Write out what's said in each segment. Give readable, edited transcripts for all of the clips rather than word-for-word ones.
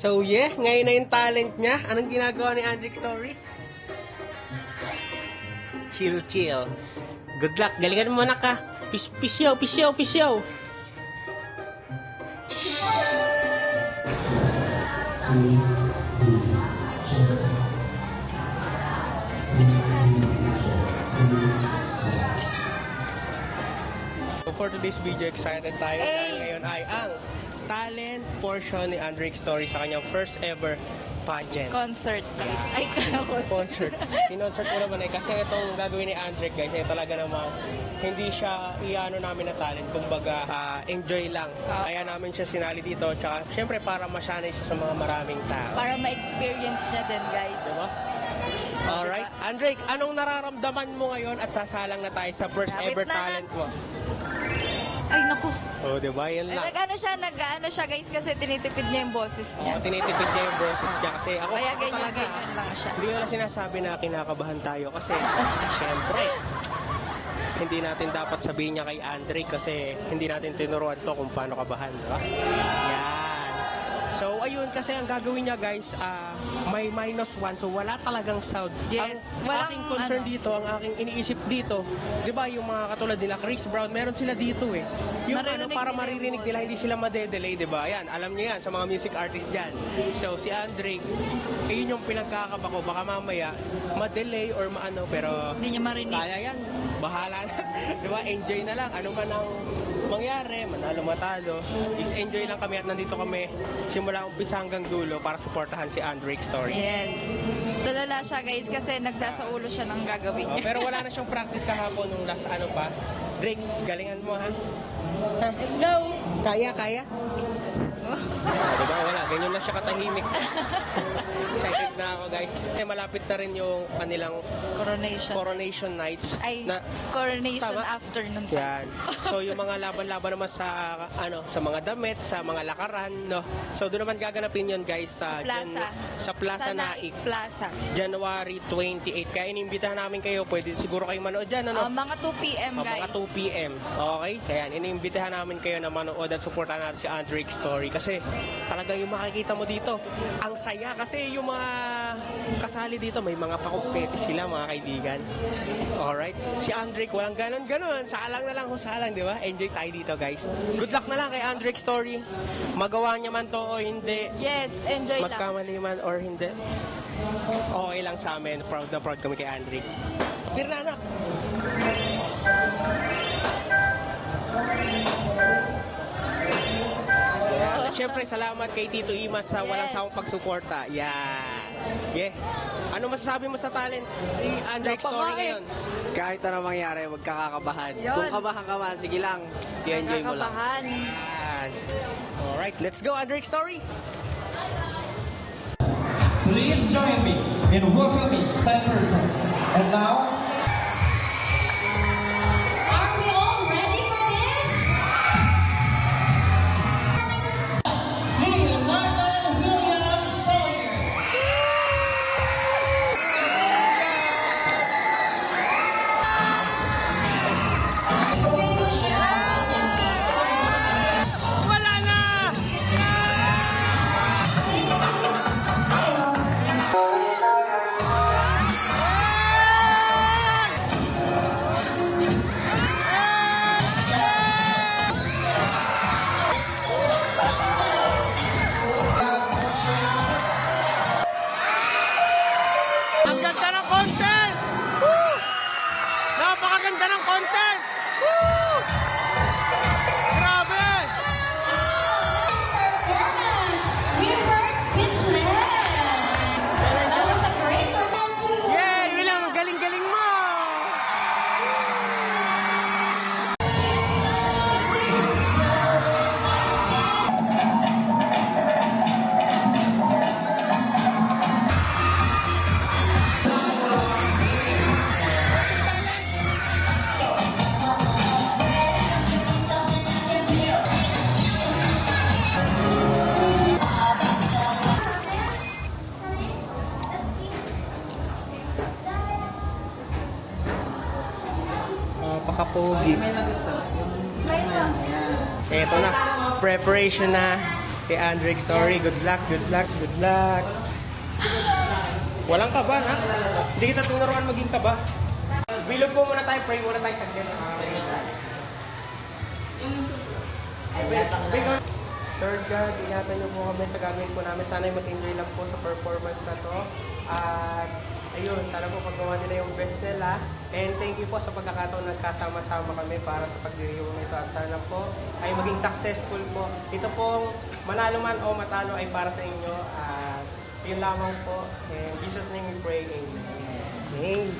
So yeah, ngayon na yung talent niya. Anong ginagawa ni Andrick Story? Chill, chill. Good luck. Galingan mo na ka. Pisyaw, pisyaw, pisyaw. For today's video, excited tayo dahil ngayon ay ang talent portion ni Andrick Story sa kanyang first ever pageant. Concert. Ay, Concert. In-concert ko naman kasi itong gagawin ni Andrick, guys, ay talaga namang hindi siya iano namin na talent. Kumbaga, enjoy lang. Kaya namin siya sinali dito. Tsaka, syempre, para masanay siya sa mga maraming tao. para ma-experience niya din, guys. Diba? Alright. Andrick, anong nararamdaman mo ngayon at sasalang na tayo sa first Wait ever na. talent mo? Ay, naku. Oh, diba? Yan lang. Nag-ano siya, guys, kasi tinitipid niya yung boses niya. Tinitipid niya yung boses niya kasi ako Kaya talaga. ganyan lang siya. Hindi ko na sinasabi na kinakabahan tayo kasi syempre hindi natin dapat sabihin niya kay Andrick kasi hindi natin tinuruan to kung paano kabahan, diba? Yan. So, ayun, kasi ang gagawin niya, guys, may -1, so wala talagang sound. Yes, Ang walang aking concern ano. dito, ang aking iniisip dito, di ba, yung mga katulad nila, Chris Brown, meron sila dito eh. Yung Maririnig para nila maririnig yung nila, boses. hindi sila madedelay, di ba? Yan, alam niyo yan, sa mga music artists dyan. So, si Andrick, yun yung pinagkakaba ko, baka mamaya, madelay or maano, pero Hindi niya marinig. kaya yan, bahala na. Di ba? Enjoy na lang. Ano man ang mangyari, manalo matalo, is enjoy lang kami at nandito kami simula umpisa hanggang dulo para suportahan si Andrick Story. Yes. Tulala siya, guys, kasi nagsasaulo siya ng gagawin Oh, niya. pero wala na siyang practice kahapon nung last ano pa. Drake, galingan mo ha. Ha? Let's go! Kaya, kaya? Diba? Wala. Ganyan lang siya katahimik. Excited na ako, guys. Malapit na rin yung kanilang coronation nights. Ay, na coronation Tama? afternoon. yan. So yung mga laban-laban naman sa sa mga damit, sa mga lakaran, no. So doon naman gaganapin 'yon, guys, sa Plaza. sa Plaza Sa Naik. Plaza. January 28. Kaya inimbitahan namin kayo. Pwede siguro kayo manood diyan, ano? Mga 2 p.m. guys. Mga 2 p.m. Okay? Kaya inimbitahan namin kayo na manood at suportahan natin si Andrick Story kasi talagang yung makikita mo dito, ang saya kasi yung mga kasali dito, may mga pakumpeti sila, mga kaibigan. Alright? Si Andrick, walang ganon-ganon. Salang na lang kung salang, di ba? Enjoy tayo dito, guys. Good luck na lang kay Andrick Story. Magawa niya man to o hindi. Yes, enjoy lang. Magkamali man or hindi. Okay lang sa amin. Proud na proud kami kay Andrick. Apir na, anak. Siyempre, salamat kay Tito Imas sa walang Yes. sawang pagsuporta. Yeah. Ano masasabi mo sa talent ni Andrick Story ngayon? Kahit ano mangyari, huwag ka kakabahan. Yun. Kung kabahan ka man, sige lang. I-enjoy mo lang. Kakabahan. Yan. Alright, let's go, Andrick Story! Please join me in welcoming 10%. And now, Are we all ready for this? Leonardo Williams Sawyer. Wala na! Ang ganda ng content! Woo! Napakaganda ng content! Woo! Grabe! Performance! We were speechless! That was a great performance! Yay! William, ang galing-galing mo! Napaka-pogi. Eto na, preparation na. kay Andrick Story. Good luck, good luck, good luck. Walang kaba, ha? Hindi kita tunuruan maging kaba. Bilog po muna tayo, pray muna tayo saglit. Lord God, ingatan niyo po kami sa gagawin po namin. Sana'y mag-enjoy lang po sa performance na to. At ayun, sana po paggawa nila yung best nila. And thank you po sa pagkakataon nagkasama-sama kami para sa pagdiriwang nito. At sana po ay maging successful po. Ito pong manalo man o matalo ay para sa inyo. At yun lamang po. In Jesus' name we pray. Amen.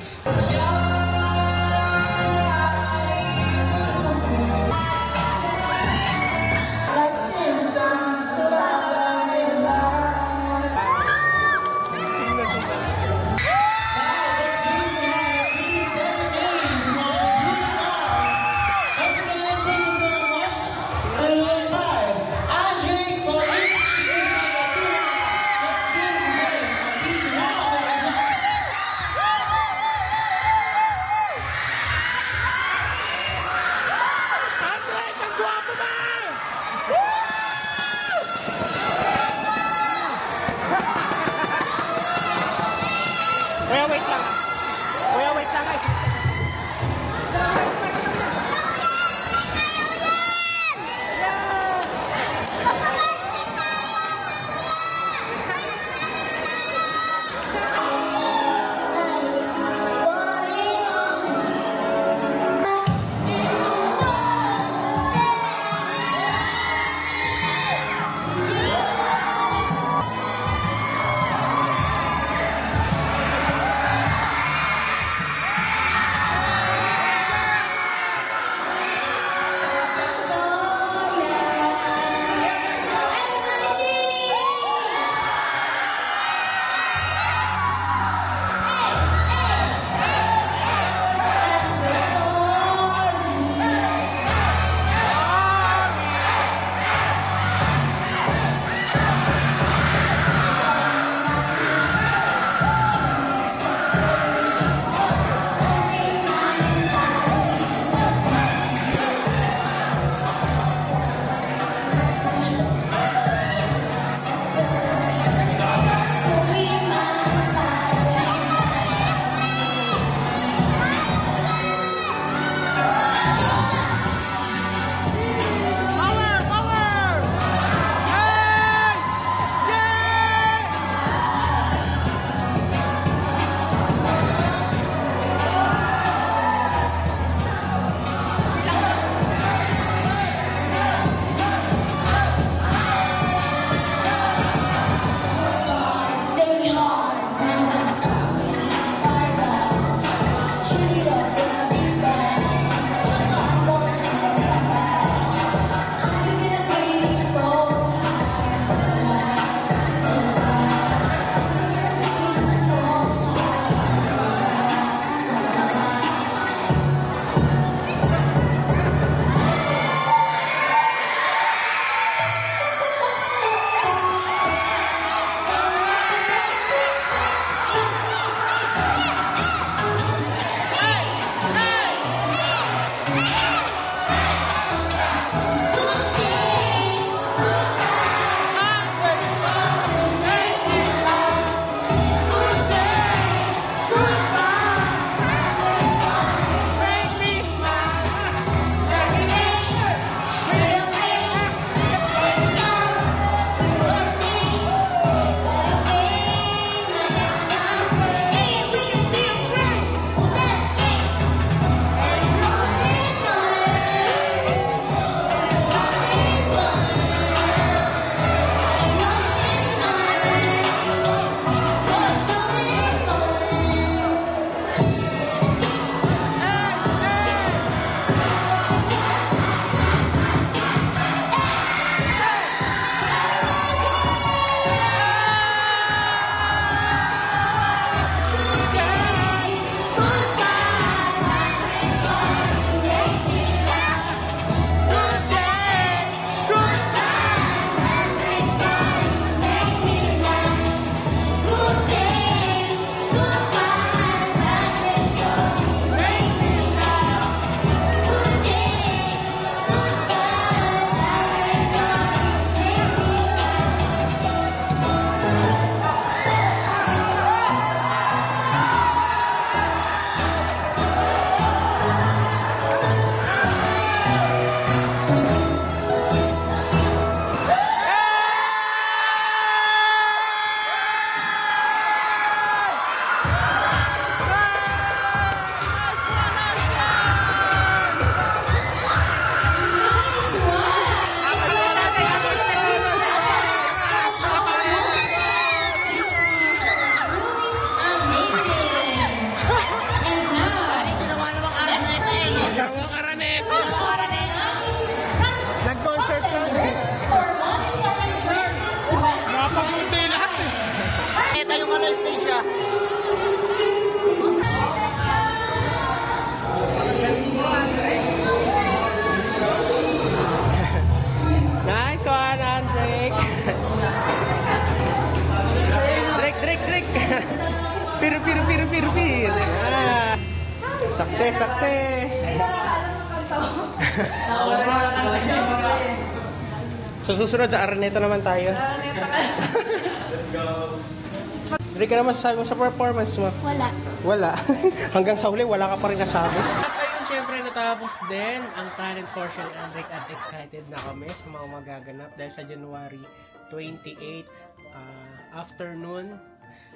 yung ano, stage ah. Nice one, Andrick. Drake. Pir. Ah. Success. So susunod sa Araneta naman tayo. Drake, ka naman sasabi mo sa performance mo? Wala. Hanggang sa huli, wala ka pa rin nasabi. At ayun, syempre natapos din ang talent portion, Andrick, at excited na kami sa mga magaganap dahil sa January 28 afternoon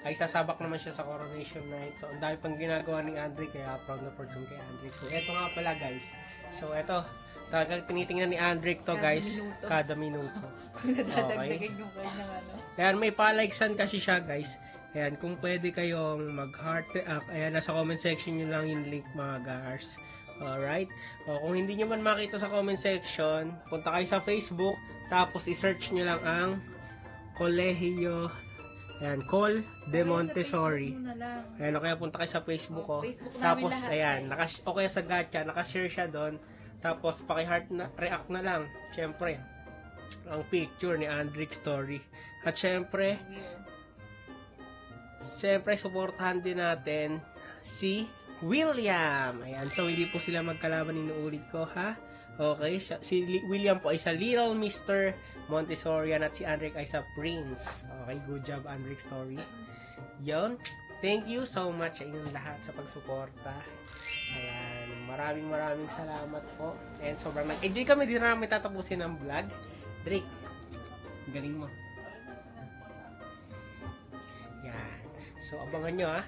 ay sasabak naman siya sa Coronation Night. So, ang dami pang ginagawa ni Andrick, kaya proud na proud kami kay Andrick. So, eto nga pala guys. So, eto, talagang tinitingnan ni Andrick to guys, kada minuto. Okay. Ayan, may paliksan kasi siya guys. Ayan, kung pwede kayong mag-heart react, ayan, nasa comment section nyo lang yung link mga gars. Alright? O, kung hindi nyo man makita sa comment section, punta kayo sa Facebook, tapos i-search nyo lang ang Colegio, ayan, Col de Montessori. Ayan, o kaya punta kayo sa Facebook ko. Tapos, ayan, o kaya sa gacha, nakashare siya doon. Tapos, paki-heart na, react na lang. Siyempre, ang picture ni Andrick Story. At siyempre, supportahan din natin si William. Ayan, so hindi po sila magkalaban, inuulit ko ha. Okay, si William po ay sa Little Mr. Montessorian at si Andrick ay sa Prince. Okay, good job Andrick Story. Yon, thank you so much sa inyong lahat sa pagsuporta. Ayan, maraming salamat po. And sobrang nag-enjoy kami, di na namin tatapusin ang vlog. Drake, galing mo. Yan. So, abangan nyo ha.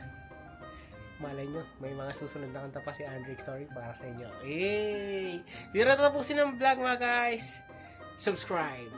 Malay nyo, may mga susunod na kanta pa si Andrick Story para sa inyo. Hey! Di na tatapusin ang vlog mga guys. Subscribe.